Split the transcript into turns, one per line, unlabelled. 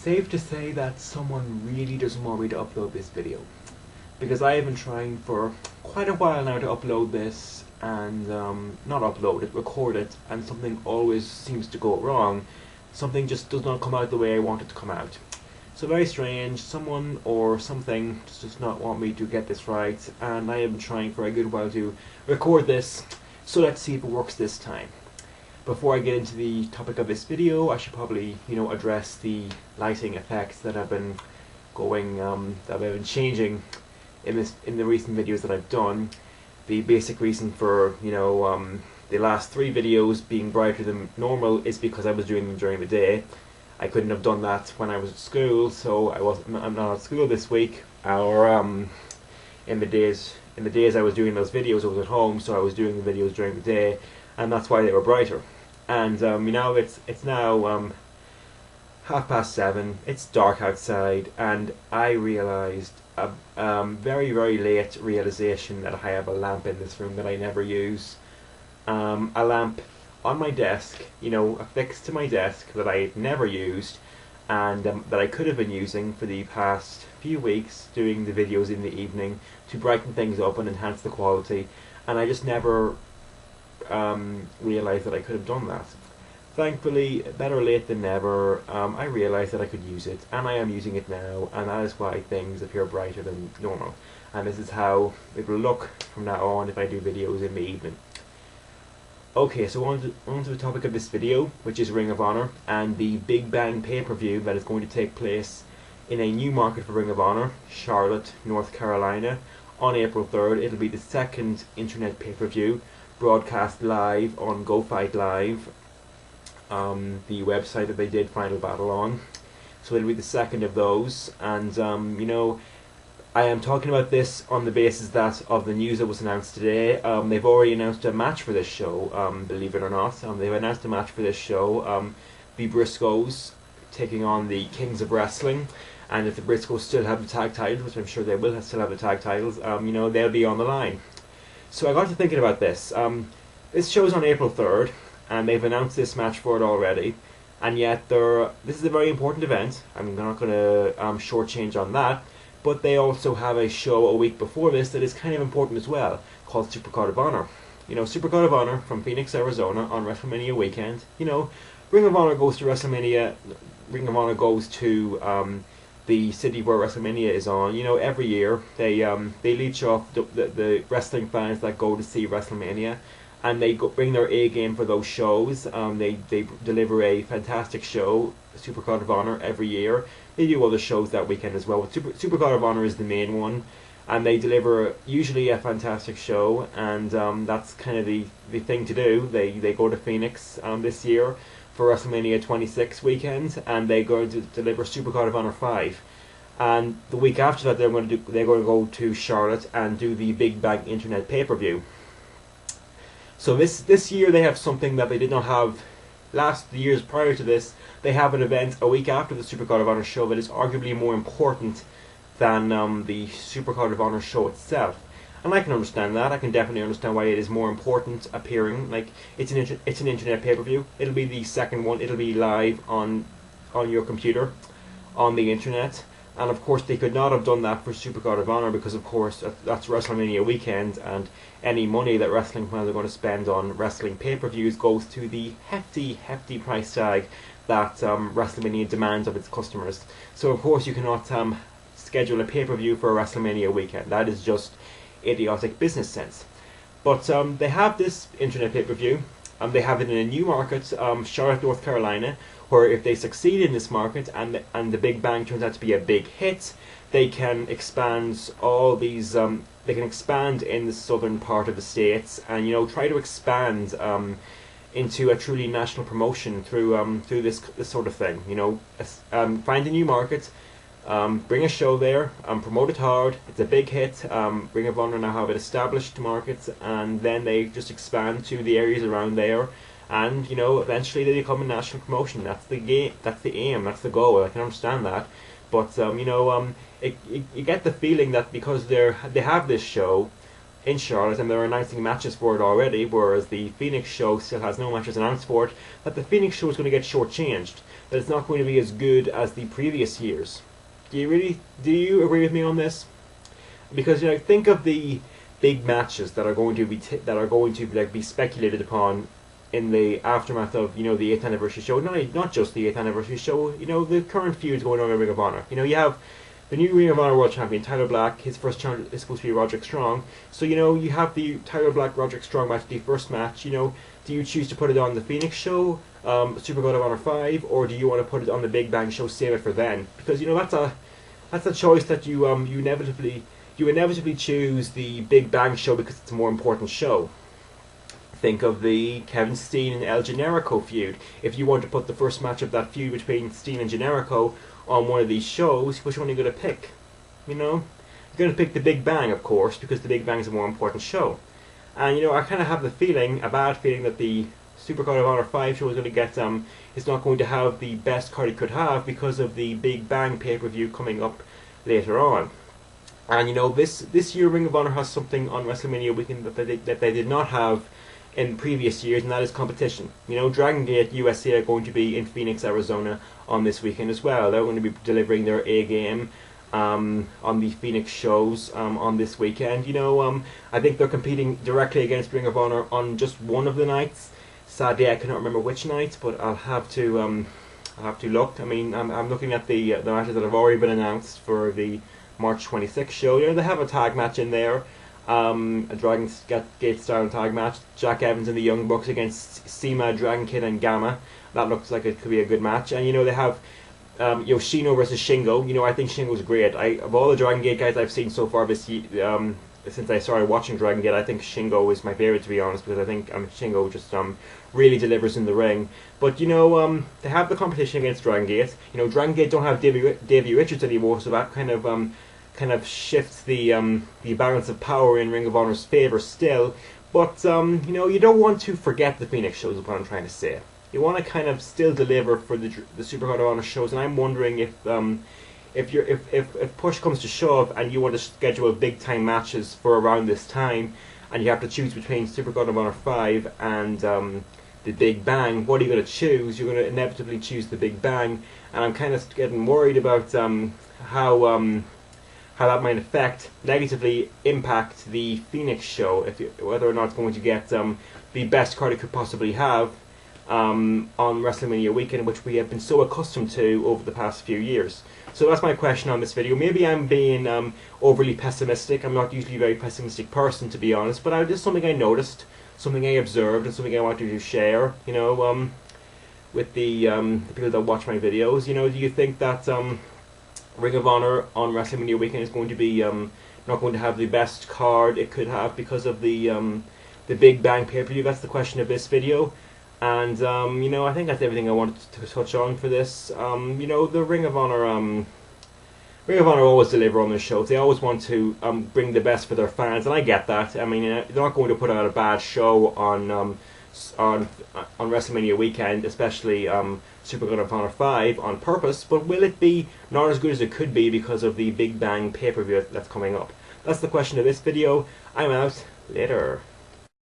safe to say that someone really doesn't want me to upload this video, because I have been trying for quite a while now to upload this and not upload it, record it, and something always seems to go wrong. Something just does not come out the way I want it to come out. So very strange, someone or something just does not want me to get this right, and I have been trying for a good while to record this, so let's see if it works this time. Before I get into the topic of this video, I should probably, address the lighting effects that have been going, that I've been changing in the recent videos that I've done. The basic reason for, the last 3 videos being brighter than normal is because I was doing them during the day. I couldn't have done that when I was at school, so I'm not at school this week, or in the days I was doing those videos I was at home, so I was doing the videos during the day, and that's why they were brighter. And it's now 7:30. It's dark outside, and I realized a very, very late realization that I have a lamp in this room that I never use. A lamp on my desk, affixed to my desk, that I never used, and that I could have been using for the past few weeks, doing the videos in the evening to brighten things up and enhance the quality, and I just never realized that I could have done that. Thankfully, better late than never, I realized that I could use it, and I am using it now, and that is why things appear brighter than normal. And this is how it will look from now on if I do videos in the evening. Okay, so on to the topic of this video, which is Ring of Honor and the Big Bang pay-per-view that is going to take place in a new market for Ring of Honor, Charlotte, North Carolina, on April 3rd. It'll be the second internet pay-per-view, broadcast live on Go Fight Live, the website that they did Final Battle on. So it'll be the second of those, and I am talking about this on the basis that of the news that was announced today. They've already announced a match for this show, believe it or not. They've announced a match for this show, the Briscoes taking on the Kings of Wrestling, and if the Briscoes still have the tag titles, which I'm sure they will still have the tag titles, they'll be on the line. So I got to thinking about this. This show's on April 3rd, and they've announced this match for it already, and yet this is a very important event. I'm not going to shortchange on that. But they also have a show a week before this that is kind of important as well, called Supercard of Honor. Supercard of Honor from Phoenix, Arizona on WrestleMania weekend. Ring of Honor goes to WrestleMania. Ring of Honor goes to the city where WrestleMania is on. Every year they leech off the wrestling fans that go to see WrestleMania, and they bring their A game for those shows. They deliver a fantastic show, Supercard of Honor, every year. They do other shows that weekend as well, but Supercard of Honor is the main one, and they deliver usually a fantastic show, and that's kind of the thing to do. They go to Phoenix this year for WrestleMania 26 weekend, and they're going to deliver Supercard of Honor 5. And the week after that, they're going to go to Charlotte and do the Big Bang Internet pay-per-view. So this year they have something that they did not have the years prior to this. They have an event a week after the Supercard of Honor show that is arguably more important than the Supercard of Honor show itself. And I can understand that. I can definitely understand why it is more important appearing. Like, it's an internet pay-per-view. It'll be the second one. It'll be live on your computer, on the internet. And of course they could not have done that for Supercard of Honor, because of course that's WrestleMania weekend, and any money that wrestling fans are going to spend on wrestling pay-per-views goes to the hefty price tag that WrestleMania demands of its customers. So of course you cannot schedule a pay-per-view for a WrestleMania weekend. That is just idiotic business sense. But they have this internet pay-per-view, and they have it in a new market, Charlotte, North Carolina, where if they succeed in this market and the Big Bang turns out to be a big hit, they can expand all these. They can expand in the southern part of the states, and try to expand into a truly national promotion through this sort of thing. Find a new market, bring a show there, promote it hard. It's a big hit. Ring of Honor now have an established market, and then they just expand to the areas around there. And eventually they become a national promotion. That's the game. That's the aim. That's the goal. I can understand that, but you get the feeling that because they have this show, in Charlotte, and they're announcing matches for it already, whereas the Phoenix show still has no matches announced for it, that the Phoenix show is going to get shortchanged, that it's not going to be as good as the previous years. Do you agree with me on this? Because think of the big matches that are going to be speculated upon in the aftermath of the 8th anniversary show. Not just the 8th anniversary show. The current feuds going on in Ring of Honor. You have the new Ring of Honor World Champion Tyler Black. His first challenge is supposed to be Roderick Strong. So you have the Tyler Black Roderick Strong match, the first match. Do you choose to put it on the Phoenix show, Super God of Honor 5, or do you want to put it on the Big Bang show, save it for then? Because that's a choice that you inevitably choose the Big Bang show because it's a more important show. Think of the Kevin Steen and El Generico feud. If you want to put the first match of that feud between Steen and Generico on one of these shows, which one are you going to pick? You're going to pick the Big Bang, of course, because the Big Bang is a more important show. And I kind of have a bad feeling that the Super Card of Honor 5 show is going to get is not going to have the best card it could have because of the Big Bang pay-per-view coming up later on. And this year Ring of Honor has something on WrestleMania weekend that they did not have in previous years, and that is competition. Dragon Gate USA are going to be in Phoenix, Arizona on this weekend as well. They're going to be delivering their A game on the Phoenix shows on this weekend. I think they're competing directly against Ring of Honor on just one of the nights. Sadly, I cannot remember which night, but I'll have to look. I mean, I'm looking at the matches that have already been announced for the March 26th show. They have a tag match in there. A Dragon Gate style tag match. Jack Evans and the Young Bucks against Sema, Dragon Kid, and Gamma. That looks like it could be a good match. And they have Yoshino versus Shingo. I think Shingo's great. Of all the Dragon Gate guys I've seen so far this year, since I started watching Dragon Gate, I think Shingo is my favorite, to be honest, because I think Shingo just really delivers in the ring. But they have the competition against Dragon Gate. Dragon Gate don't have Davey Richards anymore, so that kind of shifts the balance of power in Ring of Honor's favor still. But you don't want to forget the Phoenix shows, is what I'm trying to say. You want to kind of still deliver for the Super God of Honor shows, and I'm wondering if push comes to shove and you want to schedule big time matches for around this time, and you have to choose between Super God of Honor 5 and the Big Bang, what are you going to choose? You're going to inevitably choose the Big Bang, and I'm kind of getting worried about how that might negatively impact the Phoenix show, whether or not it's going to get the best card it could possibly have on WrestleMania weekend, which we have been so accustomed to over the past few years. So that's my question on this video. Maybe I'm being overly pessimistic. I'm not usually a very pessimistic person, to be honest, but just something I noticed, something I observed, and something I wanted to share, with the people that watch my videos. Do you think that Ring of Honor on WrestleMania weekend is going to be not going to have the best card it could have because of the Big Bang pay-per-view? That's the question of this video. And I think that's everything I wanted to touch on for this. The Ring of Honor always deliver on their shows. They always want to bring the best for their fans, and I get that. I mean, they're not going to put out a bad show on WrestleMania weekend, especially Super God of Honor 5 on purpose. But will it be not as good as it could be because of the Big Bang pay-per-view that's coming up? That's the question of this video. I'm out. Later.